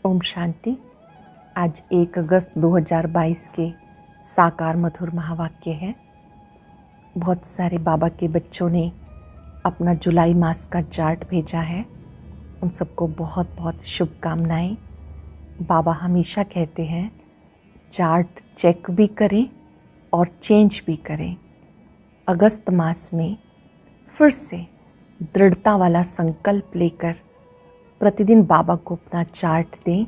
ओम शांति। आज 1 अगस्त 2022 के साकार मधुर महावाक्य है। बहुत सारे बाबा के बच्चों ने अपना जुलाई मास का चार्ट भेजा है। उन सबको बहुत बहुत शुभकामनाएं। बाबा हमेशा कहते हैं चार्ट चेक भी करें और चेंज भी करें। अगस्त मास में फिर से दृढ़ता वाला संकल्प लेकर प्रतिदिन बाबा को अपना चार्ट दें,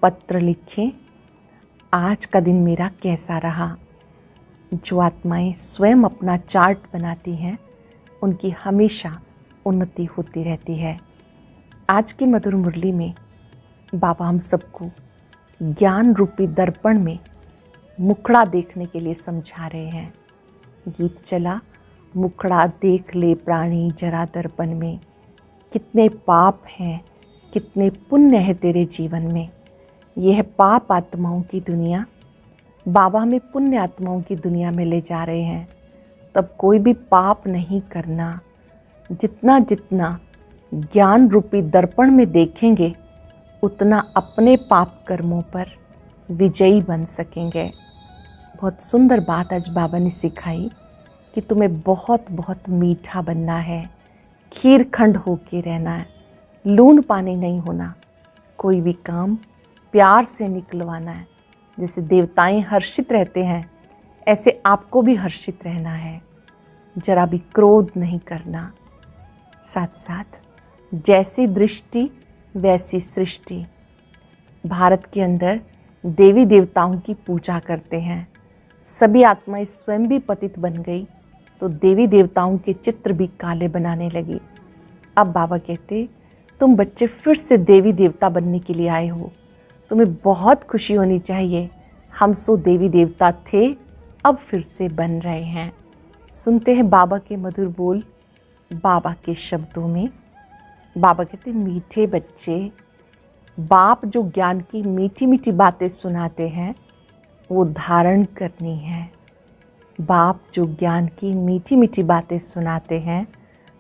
पत्र लिखें, आज का दिन मेरा कैसा रहा। जो आत्माएं स्वयं अपना चार्ट बनाती हैं उनकी हमेशा उन्नति होती रहती है। आज की मधुर मुरली में बाबा हम सबको ज्ञान रूपी दर्पण में मुखड़ा देखने के लिए समझा रहे हैं। गीत चला, मुखड़ा देख ले प्राणी जरा दर्पण में, कितने पाप हैं कितने पुण्य है तेरे जीवन में। यह है पाप आत्माओं की दुनिया। बाबा हमें पुण्य आत्माओं की दुनिया में ले जा रहे हैं। तब कोई भी पाप नहीं करना। जितना जितना ज्ञान रूपी दर्पण में देखेंगे उतना अपने पाप कर्मों पर विजयी बन सकेंगे। बहुत सुंदर बात आज बाबा ने सिखाई कि तुम्हें बहुत बहुत मीठा बनना है, खीर खंड होके रहना है, लून पानी नहीं होना। कोई भी काम प्यार से निकलवाना है। जैसे देवताएं हर्षित रहते हैं ऐसे आपको भी हर्षित रहना है। जरा भी क्रोध नहीं करना। साथ साथ जैसी दृष्टि वैसी सृष्टि। भारत के अंदर देवी देवताओं की पूजा करते हैं। सभी आत्माएं स्वयं भी पतित बन गई तो देवी देवताओं के चित्र भी काले बनाने लगी। अब बाबा कहते तुम बच्चे फिर से देवी देवता बनने के लिए आए हो। तुम्हें बहुत खुशी होनी चाहिए। हम सो देवी देवता थे, अब फिर से बन रहे हैं। सुनते हैं बाबा के मधुर बोल बाबा के शब्दों में। बाबा कहते मीठे बच्चे, बाप जो ज्ञान की मीठी मीठी बातें सुनाते हैं वो धारण करनी है। बाप जो ज्ञान की मीठी मीठी बातें सुनाते हैं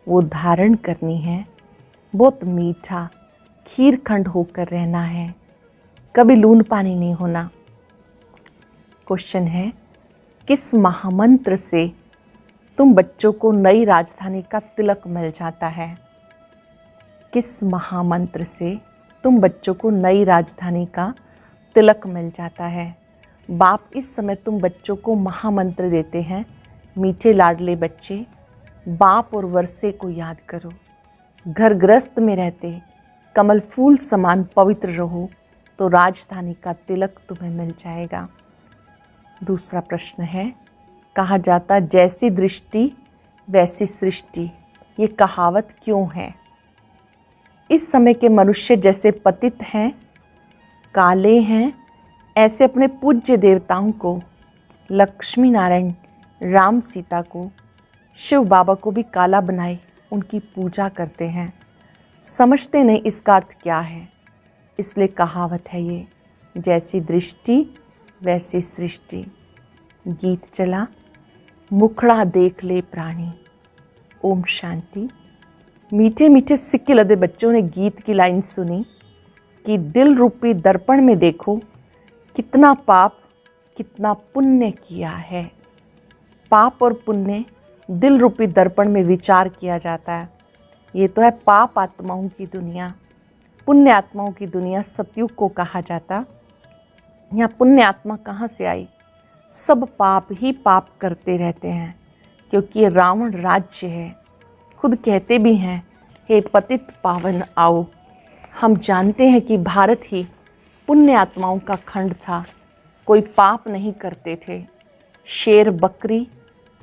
वो धारण करनी है। बहुत मीठा खीर खंड होकर रहना है, कभी लून पानी नहीं होना। क्वेश्चन है, किस महामंत्र से तुम बच्चों को नई राजधानी का तिलक मिल जाता है? किस महामंत्र से तुम बच्चों को नई राजधानी का तिलक मिल जाता है? बाप इस समय तुम बच्चों को महामंत्र देते हैं। मीठे लाडले बच्चे, बाप और वर्षे को याद करो। घर गृहस्थ में रहते कमल फूल समान पवित्र रहो तो राजधानी का तिलक तुम्हें मिल जाएगा। दूसरा प्रश्न है, कहा जाता जैसी दृष्टि वैसी सृष्टि, ये कहावत क्यों है? इस समय के मनुष्य जैसे पतित हैं, काले हैं, ऐसे अपने पूज्य देवताओं को, लक्ष्मी नारायण, राम सीता को, शिव बाबा को भी काला बनाए उनकी पूजा करते हैं। समझते नहीं इसका अर्थ क्या है, इसलिए कहावत है ये, जैसी दृष्टि वैसी सृष्टि। गीत चला, मुखड़ा देख ले प्राणी। ओम शांति। मीठे मीठे सिक्के लदे बच्चों ने गीत की लाइन सुनी कि दिल रूपी दर्पण में देखो कितना पाप कितना पुण्य किया है। पाप और पुण्य दिल रूपी दर्पण में विचार किया जाता है। ये तो है पाप आत्माओं की दुनिया। पुण्य आत्माओं की दुनिया सतयुग को कहा जाता। यहाँ पुण्य आत्मा कहाँ से आई? सब पाप ही पाप करते रहते हैं क्योंकि ये रावण राज्य है। खुद कहते भी हैं, हे पतित पावन आओ। हम जानते हैं कि भारत ही पुण्य आत्माओं का खंड था। कोई पाप नहीं करते थे। शेर बकरी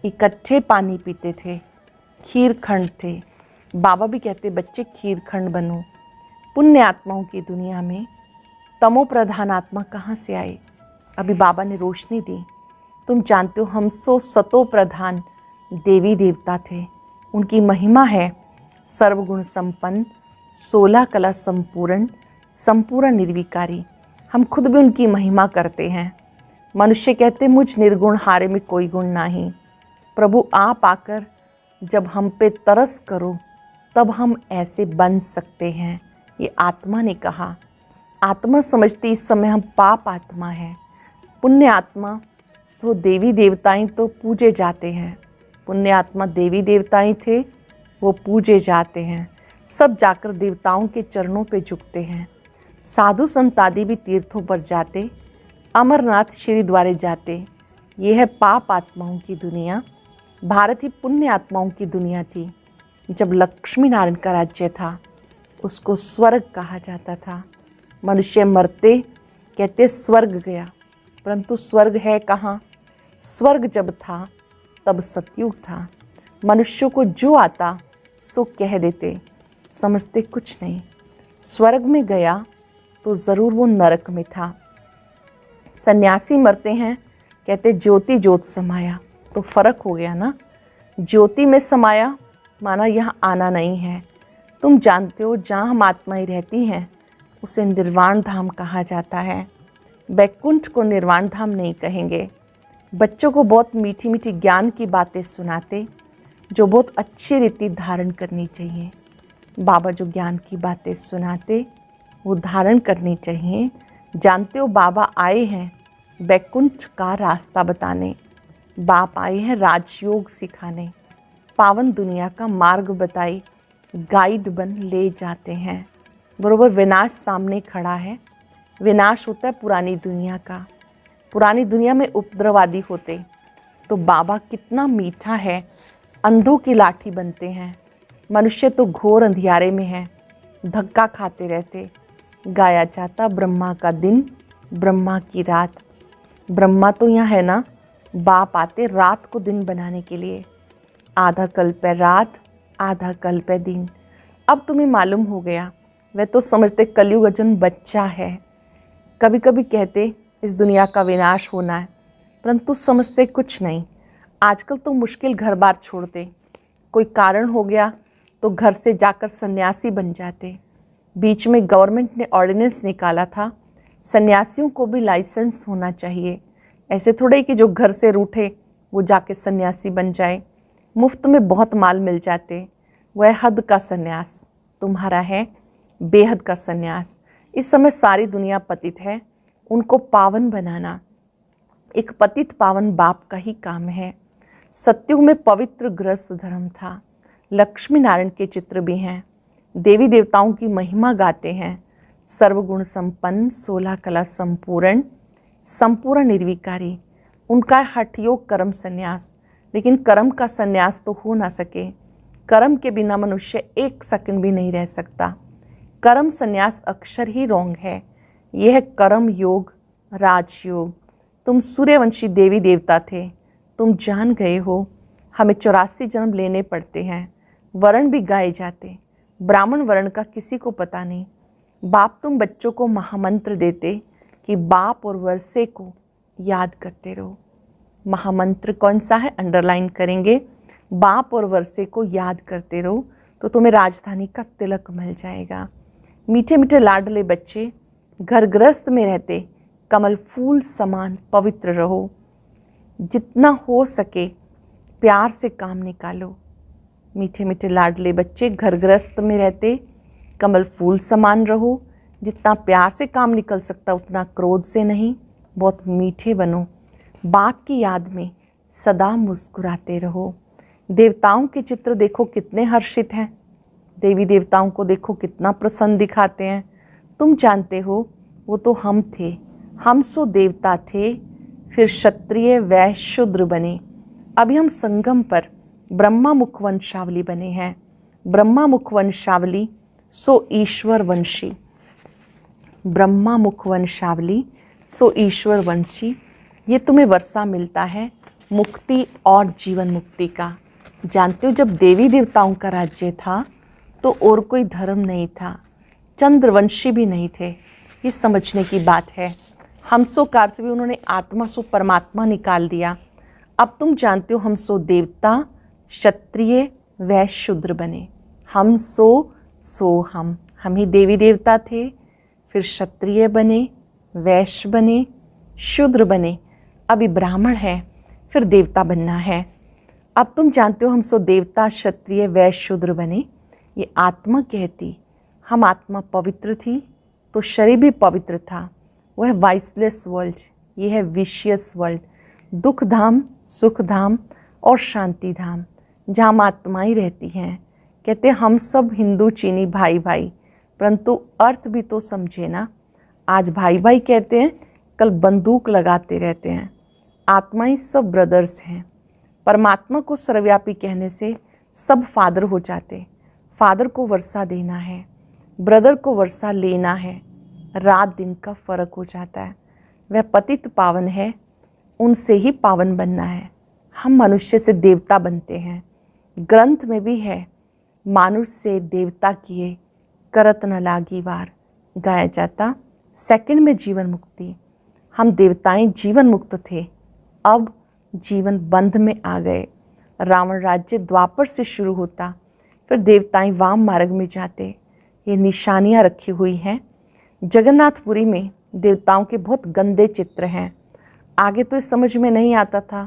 इकट्ठे पानी पीते थे, खीर खंड थे। बाबा भी कहते बच्चे खीर खंड बनो। पुण्य आत्माओं की दुनिया में तमो प्रधान आत्मा कहाँ से आए? अभी बाबा ने रोशनी दी। तुम जानते हो हम सतो प्रधान देवी देवता थे। उनकी महिमा है सर्वगुण संपन्न, 16 कला संपूर्ण, संपूर्ण निर्विकारी। हम खुद भी उनकी महिमा करते हैं। मनुष्य कहते मुझ निर्गुण हारे में कोई गुण नहीं। प्रभु आप आकर जब हम पे तरस करो तब हम ऐसे बन सकते हैं। ये आत्मा ने कहा। आत्मा समझती इस समय हम पाप आत्मा हैं। पुण्य आत्मा तो देवी देवताएं तो पूजे जाते हैं। पुण्य आत्मा देवी देवताएं थे, वो पूजे जाते हैं। सब जाकर देवताओं के चरणों पे झुकते हैं। साधु संत आदि भी तीर्थों पर जाते, अमरनाथ श्री द्वारे जाते। ये है पाप आत्माओं की दुनिया। भारत ही पुण्य आत्माओं की दुनिया थी। जब लक्ष्मी नारायण का राज्य था, उसको स्वर्ग कहा जाता था। मनुष्य मरते कहते स्वर्ग गया, परंतु स्वर्ग है कहाँ? स्वर्ग जब था तब सतयुग था। मनुष्यों को जो आता सो कह देते, समझते कुछ नहीं। स्वर्ग में गया तो ज़रूर वो नरक में था। सन्यासी मरते हैं, कहते ज्योति ज्योत समाया, तो फर्क हो गया ना। ज्योति में समाया माना यहाँ आना नहीं है। तुम जानते हो जहाँ हम आत्माएं रहती हैं उसे निर्वाण धाम कहा जाता है। वैकुंठ को निर्वाण धाम नहीं कहेंगे। बच्चों को बहुत मीठी मीठी ज्ञान की बातें सुनाते, जो बहुत अच्छी रीति धारण करनी चाहिए। बाबा जो ज्ञान की बातें सुनाते वो धारण करनी चाहिए। जानते हो बाबा आए हैं वैकुंठ का रास्ता बताने। बाप आए हैं राजयोग सिखाने, पावन दुनिया का मार्ग बताए, गाइड बन ले जाते हैं। बरोबर विनाश सामने खड़ा है। विनाश होता है पुरानी दुनिया का। पुरानी दुनिया में उपद्रवादी होते तो बाबा कितना मीठा है, अंधों की लाठी बनते हैं। मनुष्य तो घोर अंधियारे में है, धक्का खाते रहते। गाया जाता ब्रह्मा का दिन, ब्रह्मा की रात। ब्रह्मा तो यहाँ है ना, बाप आते रात को दिन बनाने के लिए। आधा कल्प है रात, आधा कल्प है दिन। अब तुम्हें मालूम हो गया। वह तो समझते कलयुग अर्जुन बच्चा है। कभी कभी कहते इस दुनिया का विनाश होना है, परंतु समझते कुछ नहीं। आजकल तो मुश्किल घर बार छोड़ते, कोई कारण हो गया तो घर से जाकर सन्यासी बन जाते। बीच में गवर्नमेंट ने ऑर्डिनेंस निकाला था, सन्यासियों को भी लाइसेंस होना चाहिए। ऐसे थोड़े कि जो घर से रूठे वो जाके सन्यासी बन जाए। मुफ्त में बहुत माल मिल जाते। वह हद का सन्यास तुम्हारा है, बेहद का सन्यास। इस समय सारी दुनिया पतित है, उनको पावन बनाना एक पतित पावन बाप का ही काम है। सत्युग में पवित्र गृहस्थ धर्म था। लक्ष्मी नारायण के चित्र भी हैं। देवी देवताओं की महिमा गाते हैं। सर्वगुण संपन्न, 16 कला संपूर्ण, संपूर्ण निर्विकारी। उनका हठ योग कर्म संन्यास। लेकिन कर्म का संन्यास तो हो ना सके। कर्म के बिना मनुष्य एक सेकंड भी नहीं रह सकता। कर्म संन्यास अक्षर ही रोंग है। यह है कर्म योग, राजयोग। तुम सूर्यवंशी देवी देवता थे, तुम जान गए हो। हमें 84 जन्म लेने पड़ते हैं। वर्ण भी गाए जाते, ब्राह्मण वर्ण का किसी को पता नहीं। बाप तुम बच्चों को महामंत्र देते कि बाप और वर्षे को याद करते रहो। महामंत्र कौन सा है? अंडरलाइन करेंगे। बाप और वर्षे को याद करते रहो तो तुम्हें राजधानी का तिलक मिल जाएगा। मीठे मीठे लाडले बच्चे घर गृहस्थ में रहते, कमल फूल समान पवित्र रहो। जितना हो सके प्यार से काम निकालो। मीठे मीठे लाडले बच्चे घर गृहस्थ में रहते, कमल फूल समान रहो। जितना प्यार से काम निकल सकता उतना क्रोध से नहीं। बहुत मीठे बनो। बाप की याद में सदा मुस्कुराते रहो। देवताओं के चित्र देखो कितने हर्षित हैं। देवी देवताओं को देखो कितना प्रसन्न दिखाते हैं। तुम जानते हो वो तो हम थे। हम सो देवता थे, फिर क्षत्रिय वैश्य शूद्र बने। अभी हम संगम पर ब्रह्मा मुख वंशावली बने हैं। ब्रह्मा मुख वंशावली सो ईश्वर वंशी। ब्रह्मा मुख वंशावली सो ईश्वर वंशी। ये तुम्हें वर्षा मिलता है मुक्ति और जीवन मुक्ति का। जानते हो जब देवी देवताओं का राज्य था तो और कोई धर्म नहीं था, चंद्रवंशी भी नहीं थे। ये समझने की बात है। हमसो का अर्थ भी उन्होंने आत्मा सो परमात्मा निकाल दिया। अब तुम जानते हो हम सो देवता, क्षत्रिय वैश्य शूद्र बने। हम सो हम ही देवी देवता थे, फिर क्षत्रिय बने, वैश्य बने, शूद्र बने। अभी ब्राह्मण है, फिर देवता बनना है। अब तुम जानते हो हम सो देवता, क्षत्रिय वैश्य शूद्र बने। ये आत्मा कहती हम आत्मा पवित्र थी, तो शरीर भी पवित्र था। वह है वाइसलेस वर्ल्ड, ये है विशियस वर्ल्ड, दुख धाम, सुख धाम और शांति धाम, जहाँ आत्माएं रहती हैं। कहते हैं हम सब हिंदू चीनी भाई भाई, परंतु अर्थ भी तो समझे ना। आज भाई भाई कहते हैं, कल बंदूक लगाते रहते हैं। आत्माएं सब ब्रदर्स हैं। परमात्मा को सर्वव्यापी कहने से सब फादर हो जाते। फादर को वर्षा देना है, ब्रदर को वर्षा लेना है, रात दिन का फर्क हो जाता है। वह पतित पावन है, उनसे ही पावन बनना है। हम मनुष्य से देवता बनते हैं। ग्रंथ में भी है, मानुष से देवता किए करत न लागी वार, गाया जाता सेकंड में जीवन मुक्ति। हम देवताएं जीवन मुक्त थे, अब जीवन बंध में आ गए। रावण राज्य द्वापर से शुरू होता, फिर देवताएं वाम मार्ग में जाते। ये निशानियां रखी हुई हैं। जगन्नाथपुरी में देवताओं के बहुत गंदे चित्र हैं। आगे तो ये समझ में नहीं आता था,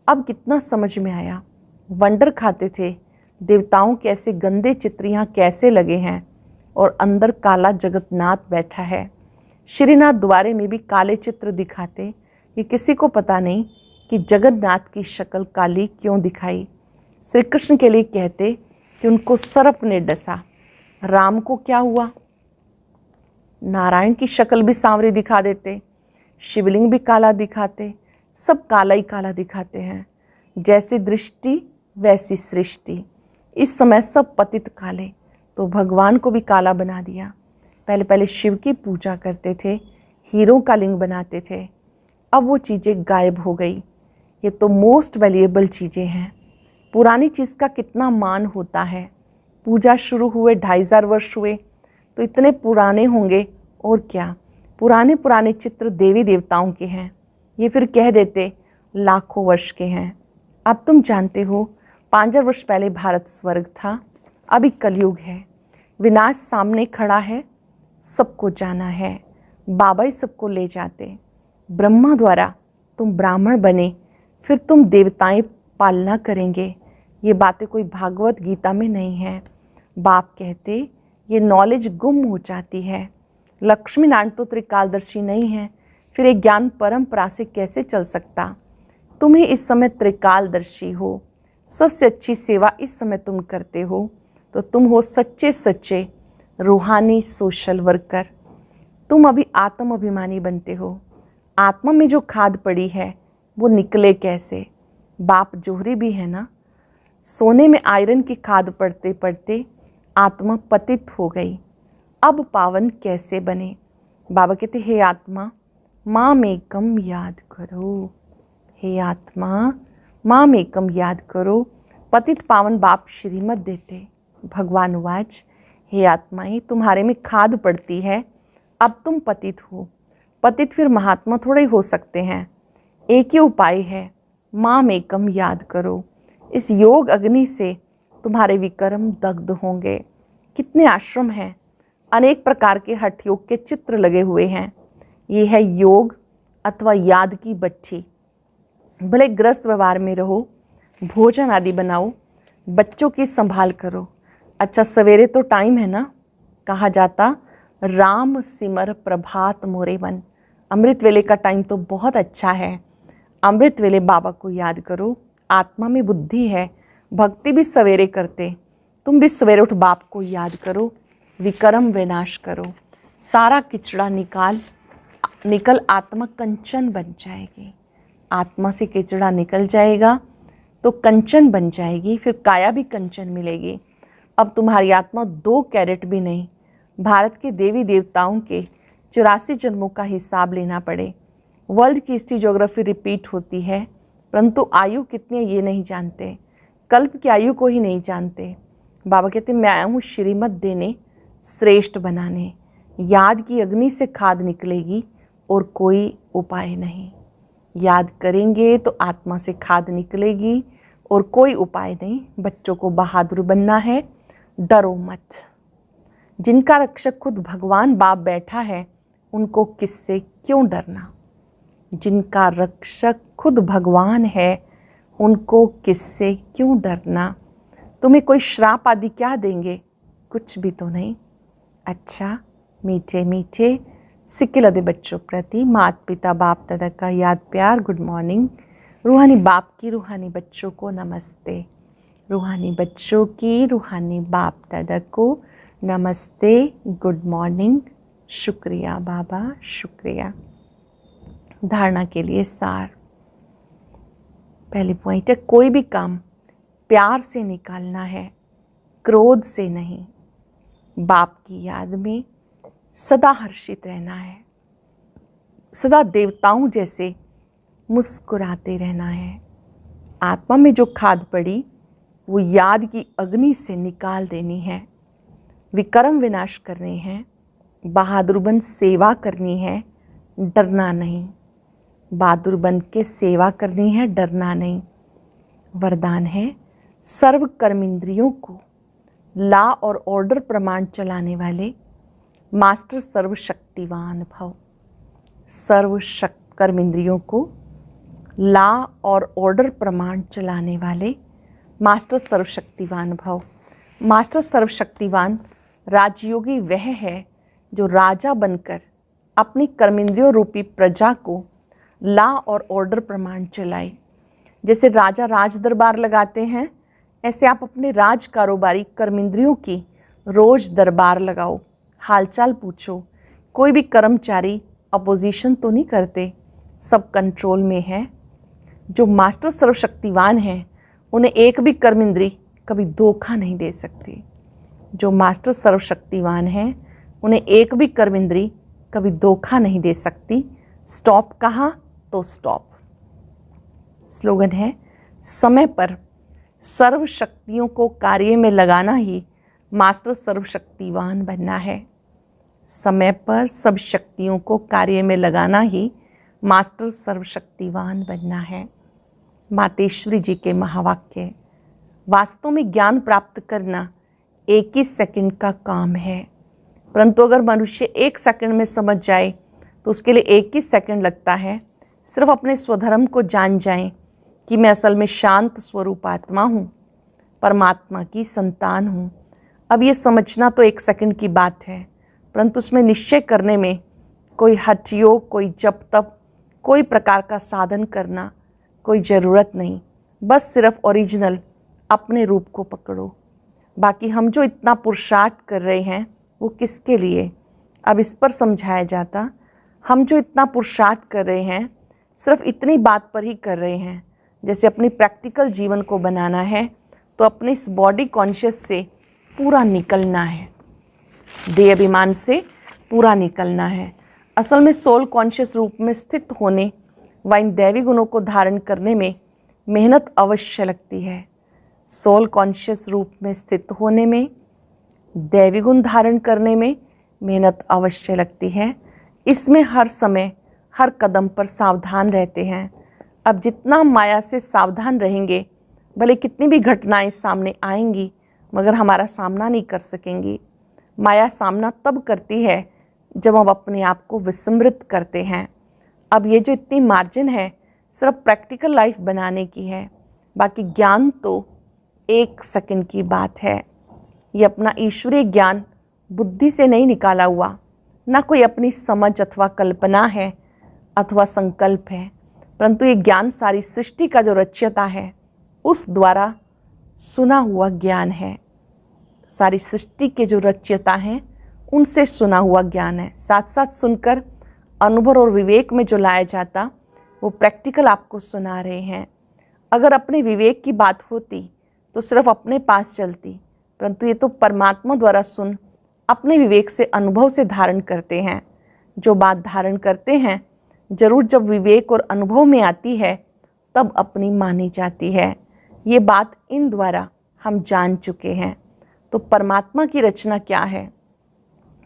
अब कितना समझ में आया। वंडर खाते थे देवताओं के ऐसे गंदे चित्र यहाँ कैसे लगे हैं, और अंदर काला जगन्नाथ बैठा है। श्रीनाथ द्वारे में भी काले चित्र दिखाते, ये किसी को पता नहीं कि जगन्नाथ की शक्ल काली क्यों दिखाई। श्री कृष्ण के लिए कहते कि उनको सर्प ने डसा। राम को क्या हुआ? नारायण की शक्ल भी सांवरी दिखा देते, शिवलिंग भी काला दिखाते, सब काला ही काला दिखाते हैं। जैसी दृष्टि वैसी सृष्टि। इस समय सब पतित काले, तो भगवान को भी काला बना दिया। पहले पहले शिव की पूजा करते थे, हीरों का लिंग बनाते थे, अब वो चीज़ें गायब हो गई। ये तो मोस्ट वैल्यूएबल चीज़ें हैं। पुरानी चीज़ का कितना मान होता है। पूजा शुरू हुए 2500 वर्ष हुए, तो इतने पुराने होंगे। और क्या, पुराने पुराने चित्र देवी देवताओं के हैं, ये फिर कह देते लाखों वर्ष के हैं। अब तुम जानते हो 5000 वर्ष पहले भारत स्वर्ग था, अभी कलयुग है। विनाश सामने खड़ा है, सबको जाना है। बाबा ही सबको ले जाते। ब्रह्मा द्वारा तुम ब्राह्मण बने, फिर तुम देवताएं पालना करेंगे। ये बातें कोई भागवत गीता में नहीं है। बाप कहते ये नॉलेज गुम हो जाती है। लक्ष्मी नारायण तो त्रिकालदर्शी नहीं है, फिर एक ज्ञान परंपरा से कैसे चल सकता। तुम ही इस समय त्रिकालदर्शी हो। सबसे अच्छी सेवा इस समय तुम करते हो, तो तुम हो सच्चे सच्चे रूहानी सोशल वर्कर। तुम अभी आत्म अभिमानी बनते हो। आत्मा में जो खाद पड़ी है वो निकले कैसे? बाप जोहरी भी है ना। सोने में आयरन की खाद पड़ते पड़ते आत्मा पतित हो गई, अब पावन कैसे बने? बाबा कहते हे आत्मा माम एकम याद करो। हे आत्मा माम एकम याद करो। पतित पावन बाप श्रीमत देते। भगवान वाच हे आत्माएं, तुम्हारे में खाद पड़ती है, अब तुम पतित हो। पतित फिर महात्मा थोड़े ही हो सकते हैं। एक ही उपाय है, माम एकम याद करो। इस योग अग्नि से तुम्हारे विकर्म दग्ध होंगे। कितने आश्रम हैं, अनेक प्रकार के हठ योग के चित्र लगे हुए हैं। ये है योग अथवा याद की भट्ठी। भले ग्रस्त व्यवहार में रहो, भोजन आदि बनाओ, बच्चों की संभाल करो। अच्छा सवेरे तो टाइम है ना, कहा जाता राम सिमर प्रभात मोरे मन। अमृत वेले का टाइम तो बहुत अच्छा है। अमृत वेले बाबा को याद करो। आत्मा में बुद्धि है, भक्ति भी सवेरे करते। तुम भी सवेरे उठ बाप को याद करो, विक्रम विनाश करो। सारा किचड़ा निकल आत्मा कंचन बन जाएगी। आत्मा से किचड़ा निकल जाएगा तो कंचन बन जाएगी, फिर काया भी कंचन मिलेगी। अब तुम्हारी आत्मा 2 कैरेट भी नहीं, भारत के देवी देवताओं के 84 जन्मों का हिसाब लेना पड़े। वर्ल्ड की हिस्ट्री ज्योग्राफी रिपीट होती है, परंतु आयु कितनी है ये नहीं जानते। कल्प की आयु को ही नहीं जानते। बाबा कहते मैं आया हूँ श्रीमत देने, श्रेष्ठ बनाने। याद की अग्नि से खाद निकलेगी और कोई उपाय नहीं। याद करेंगे तो आत्मा से खाद निकलेगी और कोई उपाय नहीं। बच्चों को बहादुर बनना है, डरो मत। जिनका रक्षक खुद भगवान बाप बैठा है, उनको किससे क्यों डरना। जिनका रक्षक खुद भगवान है, उनको किससे क्यों डरना। तुम्हें कोई श्राप आदि क्या देंगे? कुछ भी तो नहीं। अच्छा मीठे मीठे सिक्किलदे बच्चों प्रति माता पिता बाप दादा का याद प्यार गुड मॉर्निंग। रूहानी बाप की रूहानी बच्चों को नमस्ते। रूहानी बच्चों की रूहानी बाप दादा को नमस्ते, गुड मॉर्निंग। शुक्रिया बाबा, शुक्रिया। धारणा के लिए सार। पहली पॉइंट है, कोई भी काम प्यार से निकालना है, क्रोध से नहीं। बाप की याद में सदा हर्षित रहना है, सदा देवताओं जैसे मुस्कुराते रहना है। आत्मा में जो खाद पड़ी वो याद की अग्नि से निकाल देनी है। विक्रम विनाश करने हैं, बहादुर बन सेवा करनी है, डरना नहीं। बहादुर बन के सेवा करनी है, डरना नहीं। वरदान है, सर्व कर्मेंद्रियों को ला और ऑर्डर प्रमाण चलाने वाले मास्टर सर्वशक्तिवान भव। कर्मेंद्रियों को ला और ऑर्डर प्रमाण चलाने वाले मास्टर सर्वशक्तिवान भव। मास्टर सर्वशक्तिवान राजयोगी वह है जो राजा बनकर अपनी कर्मेंद्रियों रूपी प्रजा को ला और ऑर्डर प्रमाण चलाए। जैसे राजा राज दरबार लगाते हैं, ऐसे आप अपने राज कारोबारी कर्मेंद्रियों की रोज दरबार लगाओ, हालचाल पूछो। कोई भी कर्मचारी अपोजिशन तो नहीं करते, सब कंट्रोल में है। जो मास्टर सर्वशक्तिवान हैं उन्हें एक भी कर्मेंद्री कभी धोखा नहीं दे सकती। जो मास्टर सर्वशक्तिवान हैं उन्हें एक भी कर्मेंद्री कभी धोखा नहीं दे सकती। स्टॉप कहा तो स्टॉप। स्लोगन है, समय पर सर्व शक्तियों को कार्य में लगाना ही मास्टर सर्वशक्तिवान बनना है। समय पर सब शक्तियों को कार्य में लगाना ही मास्टर सर्वशक्तिवान बनना है। मातेश्वरी जी के महावाक्य। वास्तव में ज्ञान प्राप्त करना 21 सेकंड का काम है, परंतु अगर मनुष्य 1 सेकंड में समझ जाए तो उसके लिए 21 सेकंड लगता है। सिर्फ अपने स्वधर्म को जान जाएं कि मैं असल में शांत स्वरूप आत्मा हूँ, परमात्मा की संतान हूँ। अब ये समझना तो 1 सेकंड की बात है, परंतु उसमें निश्चय करने में कोई हठ योग, कोई जप तप, कोई प्रकार का साधन करना कोई ज़रूरत नहीं। बस सिर्फ ओरिजिनल अपने रूप को पकड़ो। बाकी हम जो इतना पुरुषार्थ कर रहे हैं वो किसके लिए, अब इस पर समझाया जाता। हम जो इतना पुरुषार्थ कर रहे हैं सिर्फ इतनी बात पर ही कर रहे हैं। जैसे अपनी प्रैक्टिकल जीवन को बनाना है तो अपने इस बॉडी कॉन्शियस से पूरा निकलना है, देह अभिमान से पूरा निकलना है। असल में सोल कॉन्शियस रूप में स्थित होने व इन दैवी गुणों को धारण करने में मेहनत अवश्य लगती है। सोल कॉन्शियस रूप में स्थित होने में, दैवी गुण धारण करने में मेहनत अवश्य लगती है। इसमें हर समय हर कदम पर सावधान रहते हैं। अब जितना माया से सावधान रहेंगे, भले कितनी भी घटनाएं सामने आएंगी मगर हमारा सामना नहीं कर सकेंगी। माया सामना तब करती है जब हम अपने आप को विस्मृत करते हैं। अब ये जो इतनी मार्जिन है सिर्फ प्रैक्टिकल लाइफ बनाने की है, बाकी ज्ञान तो 1 सेकंड की बात है। ये अपना ईश्वरीय ज्ञान बुद्धि से नहीं निकाला हुआ, ना कोई अपनी समझ अथवा कल्पना है अथवा संकल्प है, परंतु ये ज्ञान सारी सृष्टि का जो रचयिता है उस द्वारा सुना हुआ ज्ञान है। सारी सृष्टि के जो रचयिता हैं उनसे सुना हुआ ज्ञान है। साथ साथ सुनकर अनुभव और विवेक में जो लाया जाता वो प्रैक्टिकल आपको सुना रहे हैं। अगर अपने विवेक की बात होती तो सिर्फ अपने पास चलती, परंतु ये तो परमात्मा द्वारा सुन अपने विवेक से अनुभव से धारण करते हैं। जो बात धारण करते हैं जरूर जब विवेक और अनुभव में आती है तब अपनी मानी जाती है। ये बात इन द्वारा हम जान चुके हैं। तो परमात्मा की रचना क्या है,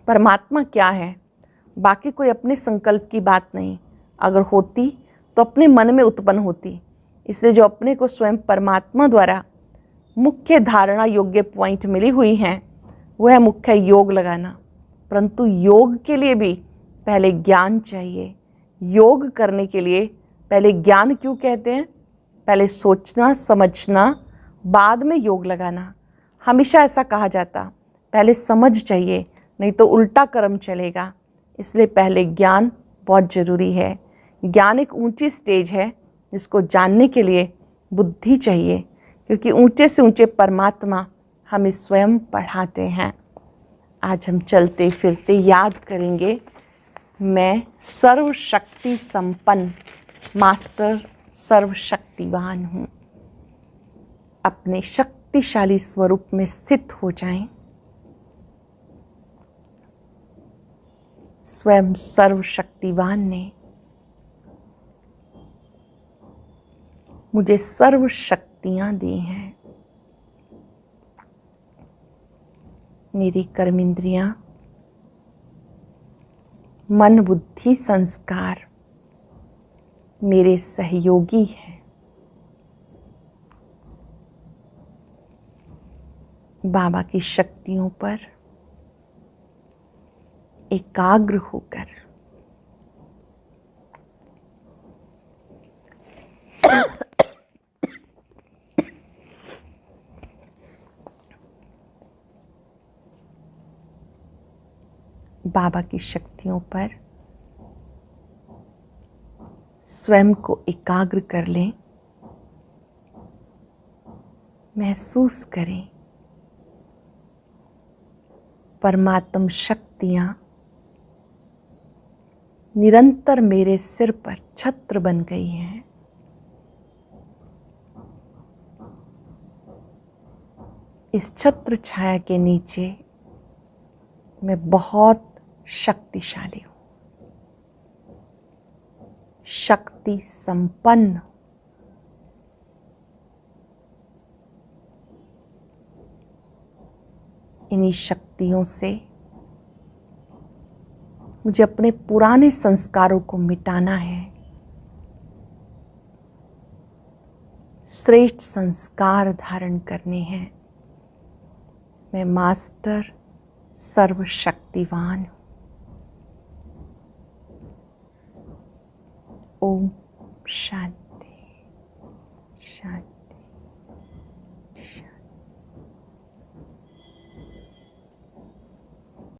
परमात्मा क्या है, बाकी कोई अपने संकल्प की बात नहीं। अगर होती तो अपने मन में उत्पन्न होती। इसलिए जो अपने को स्वयं परमात्मा द्वारा मुख्य धारणा योग्य पॉइंट मिली हुई हैं वह है मुख्य योग लगाना। परंतु योग के लिए भी पहले ज्ञान चाहिए। योग करने के लिए पहले ज्ञान क्यों कहते हैं, पहले सोचना समझना बाद में योग लगाना। हमेशा ऐसा कहा जाता, पहले समझ चाहिए नहीं तो उल्टा कर्म चलेगा। इसलिए पहले ज्ञान बहुत ज़रूरी है। ज्ञान एक ऊंची स्टेज है जिसको जानने के लिए बुद्धि चाहिए, क्योंकि ऊंचे से ऊंचे परमात्मा हमें स्वयं पढ़ाते हैं। आज हम चलते फिरते याद करेंगे, मैं सर्वशक्ति संपन्न मास्टर सर्वशक्तिवान हूँ। अपने शक्तिशाली स्वरूप में स्थित हो जाएं। स्वयं सर्वशक्तिवान ने मुझे सर्व शक्तियाँ दी हैं। मेरी कर्मेंद्रियाँ, मन, बुद्धि, संस्कार मेरे सहयोगी हैं। बाबा की शक्तियों पर एकाग्र होकर बाबा की शक्तियों पर स्वयं को एकाग्र कर लें। महसूस करें परमात्म शक्तियाँ निरंतर मेरे सिर पर छत्र बन गई हैं। इस छत्र छाया के नीचे मैं बहुत शक्तिशाली हूँ, शक्ति संपन्न। इन्हीं शक्तियों से मुझे अपने पुराने संस्कारों को मिटाना है, श्रेष्ठ संस्कार धारण करने हैं। मैं मास्टर सर्वशक्तिवान हूँ। ओम शांति शांति।